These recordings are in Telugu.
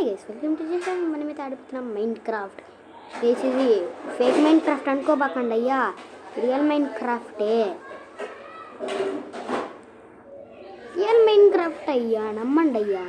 గైస్ వెల్కమ్ టు చేసాం మనమైతే ఆడుతున్నాం మైండ్ క్రాఫ్ట్. గైస్ ఇది ఫేక్ మైండ్ క్రాఫ్ట్ అనుకోబాకండి అయ్యా, రియల్ మైండ్ క్రాఫ్టే. రియల్ మైండ్ క్రాఫ్ట్ అయ్యా, నమ్మండి అయ్యా.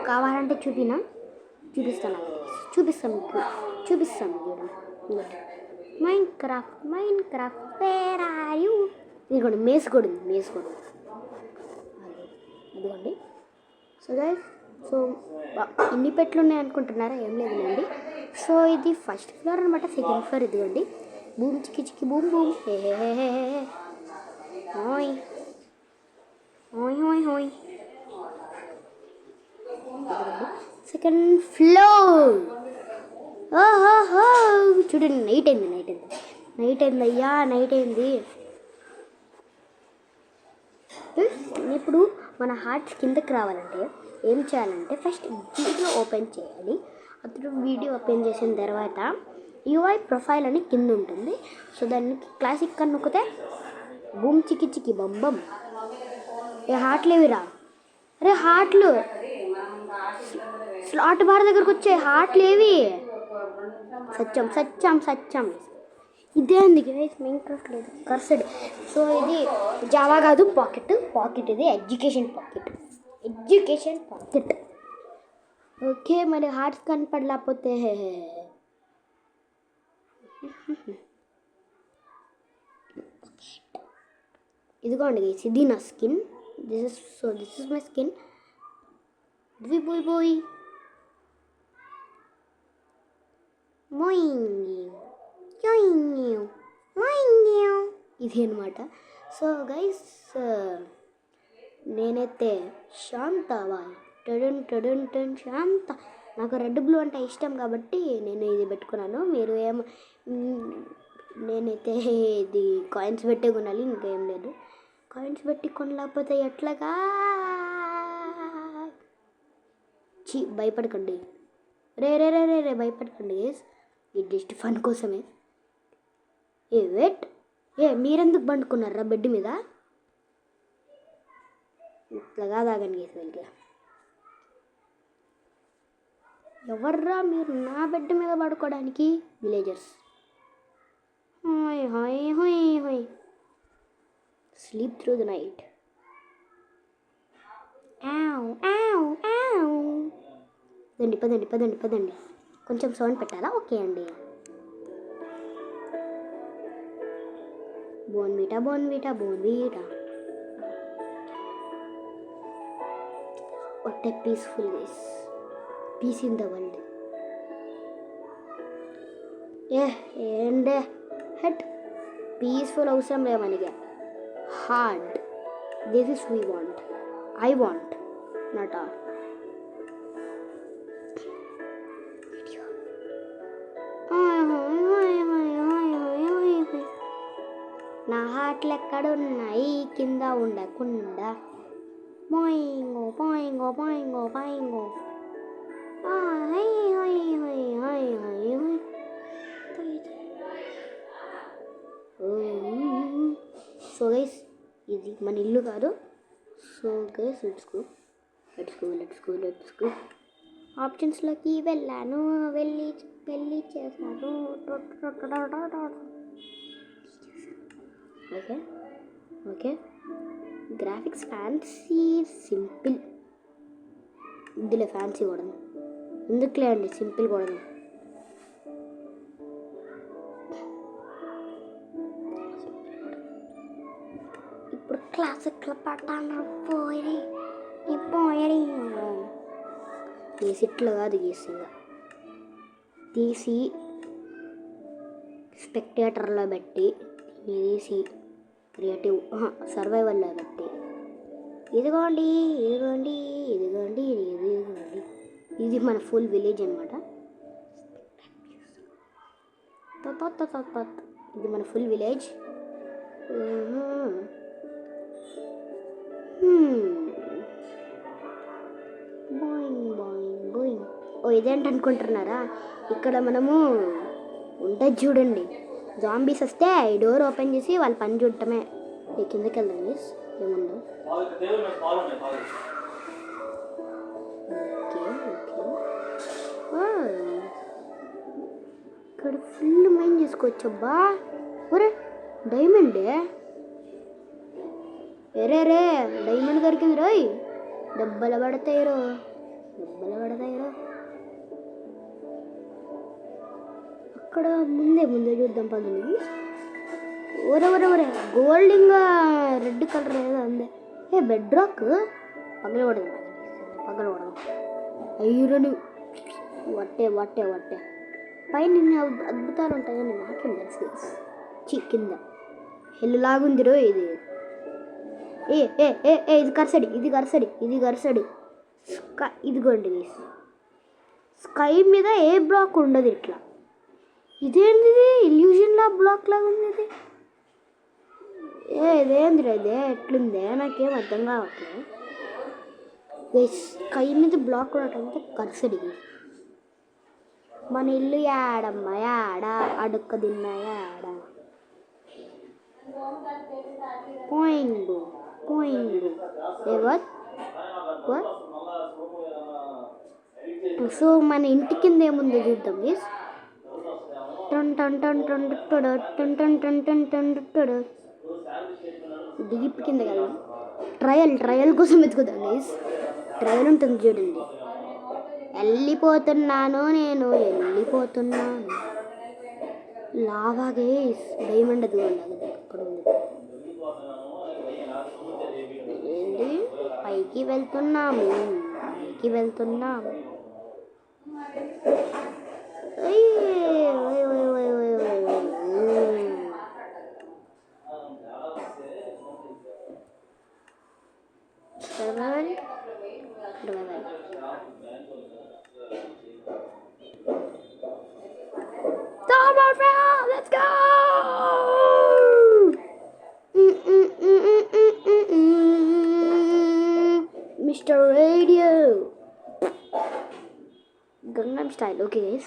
కావాలంటే చూపిస్తాను చూడండి. Mind craft where are you. ఇదిగోండి మేస్ కూడా ఉంది అదిగోండి. సో ఇన్ని పెట్లు ఉన్నాయి అనుకుంటున్నారా? ఏం లేదులేండి. సో ఇది ఫస్ట్ ఫ్లోర్ అనమాట. సెకండ్ ఫ్లోర్ ఇదిగోండి. బూమ్ చిక్కి బూమ్ హోయ్ సెకండ్ ఫ్లోర్. ఓహో చూడండి, నైట్ అయింది అయ్యా, నైట్ అయింది. ఇప్పుడు మన హార్ట్స్ కిందకి రావాలంటే ఏం చేయాలంటే ఫస్ట్ వీడియో ఓపెన్ చేయాలి. అప్పుడు వీడియో ఓపెన్ చేసిన తర్వాత యూఐ ప్రొఫైల్ అని కింద ఉంటుంది. సో దాన్ని క్లాసిక్ అని నొక్కితే బూమ్ చిక్కి బొంబం. ఏ హార్ట్లు ఏవిరా? అరే హార్ట్లు స్లాట్ బార్ దగ్గరకు వచ్చే హార్ట్లు ఏవి? సత్యం ఇదే ఉంది గైస్. మైన్క్రాఫ్ట్ లేదు కర్సడ్. సో ఇది జావా కాదు, పాకెట్ ఇది ఎడ్యుకేషన్ పాకెట్. ఓకే, మరి హార్ట్స్ కనపడలేకపోతే ఇదిగోండి గైస్, ఇది నా skin. This is my skin. Boy ఇది అనమాట. సో గైస్ నేనైతే శాంత నాకు రెడ్ బ్లూ అంటే ఇష్టం కాబట్టి నేను ఇది పెట్టుకున్నాను. మీరు నేనైతే ఇది కాయిన్స్ పెట్టే కొనాలి, ఇంకేం లేదు. కాయిన్స్ పెట్టి కొనలేకపోతే ఎట్లాగా? భయపడకండి రే భయపడకండి గైస్, ఇది జస్ట్ ఫన్ కోసమే. మీరెందుకు పండుకున్నారా బెడ్ మీద? ఇట్లాగా తాగండి గైస్. వెళ్ళి ఎవర్రా మీరు నా బెడ్ మీద పడుకోవడానికి? Villagers. Hi sleep through the night. పదండి. కొంచెం సౌండ్ పెట్టాలా? ఓకే అండి. బోన్విటా what a peaceful peace in the world. ఏండే హెట్ పీస్ఫుల్ అవసరం లేదు మనకి. Hard this is we want. I want not all. నా హార్ట్లు ఎక్కడున్నాయి? కింద ఉండకుండా. పాయింగో సో గైస్ ఇది మన ఇల్లు కాదు. So guys let's go. ఆప్షన్స్లోకి వెళ్ళి చేశాను. Okay graphics fancy simple. ఇందులో ఫ్యాన్సీ కూడదు, ఎందుకులే అండి సింపుల్ కూడదు. ఇప్పుడు క్లాసిక్లో పట్టాను పోయి ఇట్లా కాదు గీసింగా తీసి స్పెక్టేటర్లో పెట్టి తీసి క్రియేటివ్ సర్వైవల్లో పెట్టి ఇదిగోండి. ఇది మన ఫుల్ విలేజ్ అనమాట. ఇది మన ఫుల్ విలేజ్. ఇదేంటి అనుకుంటున్నారా? ఇక్కడ మనము ఉంటుంది చూడండి. జాంబీస్ వస్తే ఈ డోర్ ఓపెన్ చేసి వాళ్ళ పని చూడటమే. కిందకి వెళ్దాం ఏముందో. తీసుకోవచ్చబ్బా. ఒరే డైమండే, ఎరే డైమండ్ దొరికింది రోయ్. దెబ్బలు పడతాయి రో. అక్కడ ముందే చూద్దాం పదులు. ఒరే గోల్డ్ ఇంకా రెడ్ కలర్ ఏదో ఉంది. బెడ్ రాక్ పగలబడదు. ఐరన్ వట్టే పైన అద్భుతాలు ఉంటాయని నాకేం తెలుసు. కింద హెల్లులాగుంది రో ఇది. ఇది కరసడి. ఇదిగోండి, స్కై మీద ఏ బ్లాక్ ఉండదు ఇట్లా. ఇదేంటిది ఇల్యూజన్ లా బ్లాక్ లాగా ఉంది ఇది. ఇదేంద్రా ఇదే ఎట్లుందే నాకేం అర్థం కావట్లేదు. స్కై మీద బ్లాక్ ఉండటంతో కరసడి. మన ఇల్లు యాడమ్మా యాడ అడుక్క తిన్నా యాడ. పోయిండు సో మన ఇంటి కింద ఏముందో చూద్దాం. డీప్ కింద కదా. ట్రయల్ కోసం వెతుకుదాం గైస్. ట్రయల్ ఉంటుంది చూడండి. వెళ్ళిపోతున్నాను. Lava guys. డైమండ్ అది అక్కడ ఉంది. ఏంటి పైకి వెళ్తున్నాము. Let's go! Mr. Radio. Gangnam Style. Okay guys.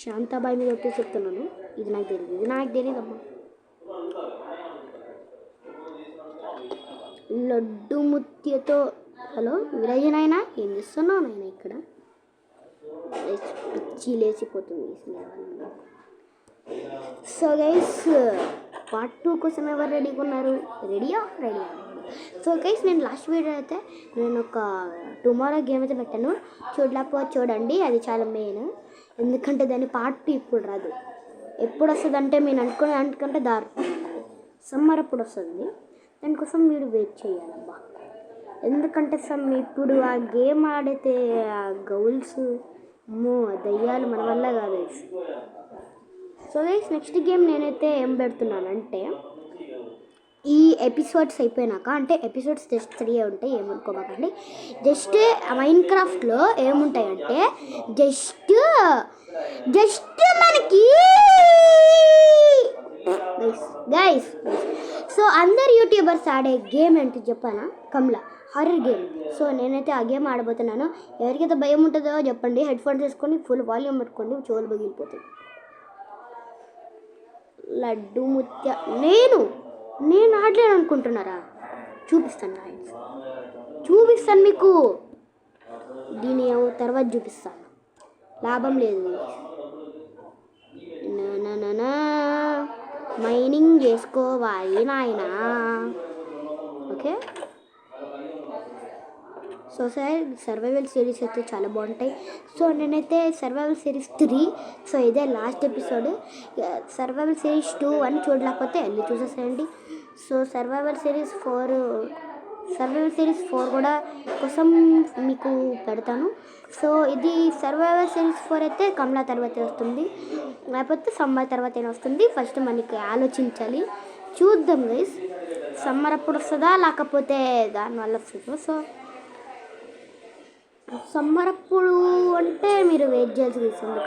Shantabai మీద ఒకటి చెప్తున్నాను. ఇది నాకు తెలియదమ్మా. లడ్డు ముత్యతో. హలో విరయ్య నాయన, ఏం చేస్తున్నావు నాయన? ఇక్కడ పిచ్చి లేచిపోతుంది. సో గైస్ పార్ట్ 2 కోసం ఎవరు రెడీగా ఉన్నారు? రెడీయా? సో గైస్ నేను లాస్ట్ వీడియో అయితే నేను ఒక టుమారో గేమ్ అయితే పెట్టాను. చూడండి, అది చాలా మెయిన్. ఎందుకంటే దాని పార్ట్ 2 ఇప్పుడు రాదు. ఎప్పుడు వస్తుంది అంటే మీరు అనుకుంటే సమ్మర్ అప్పుడు వస్తుంది. దానికోసం మీరు వెయిట్ చేయాలబ్బా. ఎందుకంటే ఇప్పుడు ఆ గేమ్ ఆడితే ఆ గౌల్స్ దయ్యాలు మన వల్ల కాదు. సో గైస్ నెక్స్ట్ గేమ్ నేనైతే ఏం పెడుతున్నానంటే, ఈ ఎపిసోడ్స్ అయిపోయినాక, అంటే ఎపిసోడ్స్ జస్ట్ 3 ఉంటాయి, ఏమనుకోమాకండి. జస్ట్ మైన్క్రాఫ్ట్లో ఏముంటాయంటే జస్ట్ మనకి గైస్ సో అందరు యూట్యూబర్స్ ఆడే గేమ్ ఏంటి చెప్పానా? Kamla horror game. సో నేనైతే ఆ గేమ్ ఆడబోతున్నాను. ఎవరికైతే భయం ఉంటుందో చెప్పండి, హెడ్ ఫోన్స్ వేసుకొని ఫుల్ వాల్యూమ్ పెట్టుకోండి, చెవులు పగిలిపోతాయి. లడ్డు ముత్య నేను ఆడలేను అనుకుంటున్నారా? చూపిస్తాను మీకు. దీని తర్వాత చూపిస్తాను, లాభం లేదు. మైనింగ్ చేసుకోవాలి నాయనా. Okay so sir survival series అయితే చాలా బాగుంటాయి. సో నేనైతే సర్వైవల్ సిరీస్ 3, సో ఇదే లాస్ట్ ఎపిసోడ్. సర్వైవల్ సిరీస్ 2 అని చూడలేకపోతే వెళ్ళి చూసేసేయండి. సో సర్వైవల్ సిరీస్ 4 కూడా కోసం మీకు పెడతాను. సో ఇది సర్వైవల్ సిరీస్ 4 అయితే కమలా తర్వాత వస్తుంది, లేకపోతే సమ్మర్ తర్వాత వస్తుంది. ఫస్ట్ మనకి ఆలోచించాలి, చూద్దాం గైస్. సమ్మర్ అప్పుడు వస్తుందా లేకపోతే దానివల్ల వస్తుందా? సో సమ్మర్ అప్పుడు అంటే మీరు వెయిట్ చేయాల్సి వస్తుంది.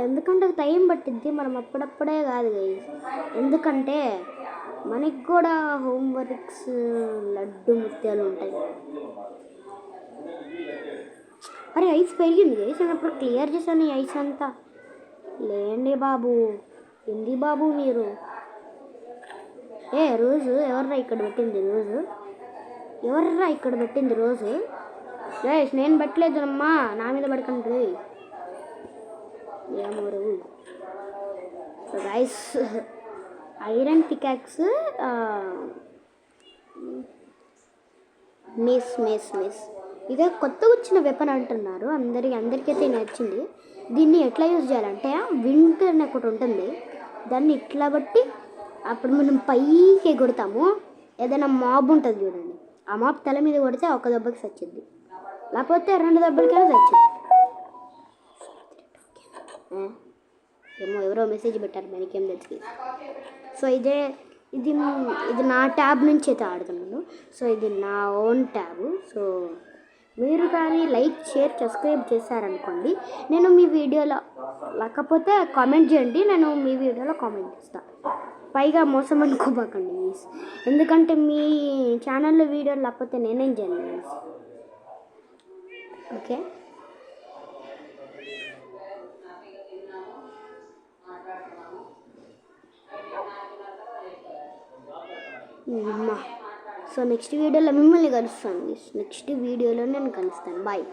ఎందుకంటే టైం పట్టిద్ది, మనం అప్పుడప్పుడే కాదు గైస్. ఎందుకంటే మనకి కూడా హోంవర్క్స్, లడ్డు ముత్యాలు ఉంటాయి. అరే ఐస్ పెరిగింది గైస్, నేను అప్పుడు క్లియర్ చేశాను ఈ ఐస్ అంతా. లేండి బాబు, ఏంది బాబు మీరు? రోజు ఎవర్రా ఇక్కడ పెట్టింది రోజు? గైస్ నేను పెట్టలేదు అమ్మా, నా మీద పడకండి. ఏమోరు. So guys, iron pickaxe miss ఇదే కొత్తగా వచ్చిన వెపన్ అంటున్నారు. అందరికైతే నచ్చింది. దీన్ని ఎట్లా యూజ్ చేయాలంటే విండ్ అని ఒకటి ఉంటుంది, దాన్ని ఇట్లా బట్టి అప్పుడు మనం పైకి ఎగురుతాము. ఏదైనా మాబ్ ఉంటుంది చూడండి, ఆ మాబ్ తల మీద కొడితే ఒక దెబ్బకి చచ్చింది, లేకపోతే 2 దెబ్బలకైనా చచ్చింది. ఏమో ఎవరో మెసేజ్ పెట్టారు, మనకేం తెలుసు. సో ఇది నా ట్యాబ్ నుంచి అయితే ఆడుతున్నాను. సో ఇది నా ఓన్ ట్యాబ్. సో మీరు కానీ లైక్, షేర్, సబ్స్క్రైబ్ చేశారనుకోండి, నేను మీ వీడియోలో లేకపోతే కామెంట్ చేయండి, నేను మీ వీడియోలో కామెంట్ చేస్తాను. పైగా మోసం అనుకోబాకండి ప్లీజ్, ఎందుకంటే మీ ఛానల్లో వీడియోలు లేకపోతే నేనేం చేయను. ఓకే, సో నెక్స్ట్ వీడియోలో మిమ్మల్ని కలుస్తాను. నెక్స్ట్ వీడియోలో నేను కలుస్తాను. బాయ్.